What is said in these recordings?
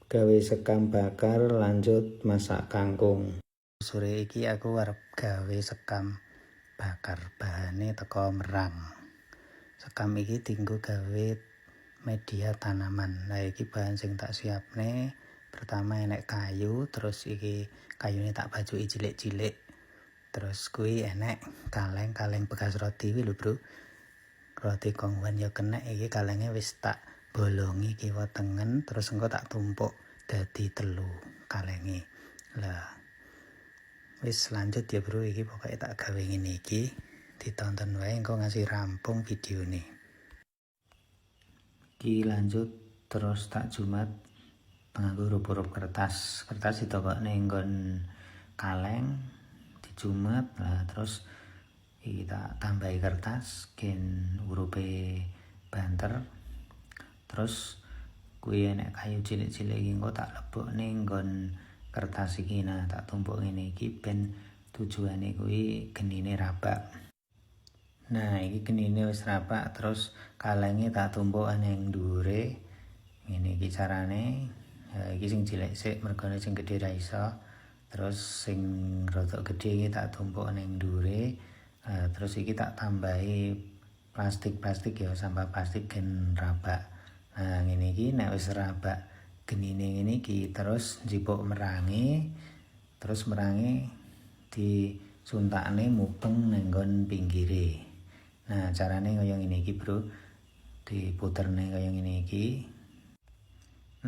gawe sekam bakar lanjut masak kangkung. Sore iki aku arep gawe sekam bakar, bahane teko merang. Sekam iki dienggo gawe media tanaman. Nah iki bahan sing tak siapne. Pertama enek kayu, terus iki kayune tak bajuki cilik-cilik. Terus kuwi enek kaleng bekas roti kuwi lho, Bro. Roti kongwen ya kena, iki kalenge wis tak bolongi kiwa tengen, terus engko tak tumpuk dadi telu kalenge. Lah wis lanjut ya, Bro, iki pokoke tak gawe ngene iki. Ditonton wae engko ngasih rampung videone. Iki lanjut terus tak jumat nganggo rup-rup kertas ditokokne nggon kaleng dijumet. Lah terus iki tak tambahi kertas gen urupe banter. Terus kuwi enek kayu cilik-cilik iki engko tak lebokne nggon kertas iki. Nah tak tumpuk ngene iki ben tujuane kuwi genine rabak. Nah iki genine wis rabak, terus kalenge tak tumpuk ning dhuwure. Ngene iki carane. Iki sing cilik sik mergone sing gedhe ra iso. Terus sing rada gedhe iki tak tumpuk ning dhuwure. Terus iki tak tambahi plastik ya, sampah plastik gen rabak. Nah ngene iki nek wis rabak genine ngene iki terus njipuk merange. Terus merange disuntakne mubeng nang nggon pinggire. Nah carane kaya ngene iki, Bro. Diputerne kaya ngene iki.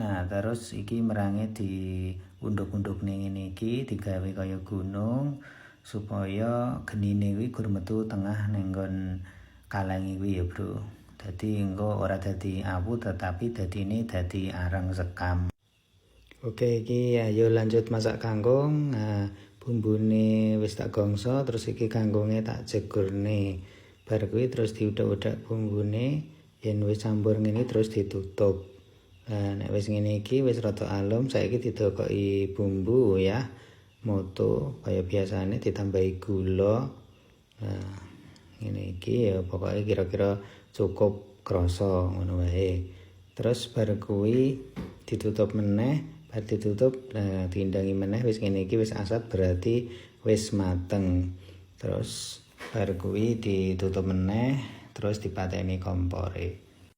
Nah terus iki merange diunduk-undukne ngene iki, digawe kaya gunung supaya genine kuwi gur metu tengah nang nggon kaleng kuwi ya, Bro. Dadi engko ora dadi awu tetapi dadine dadi areng sekam. Oke, iki ayo lanjut masak kangkung. Nah, bumbune wis tak gongso, terus iki kangkunge tak jegurne. Bar kuwi terus diudak-udak bumbune, yen wis campur ngene terus ditutup. Nah, nek wis ngene iki wis rada alum, saiki didokoki bumbu ya. Moto kaya biasane ditambahi gula. Nah, ngene iki ya pokoke kira-kira cukup krasa ngono wae. Terus bar kuwi ditutup meneh, bar ditutup diindangi meneh wis ngene iki wis asat berarti wis mateng. Terus bar kuwi ditutup meneh, terus dipateni kompore.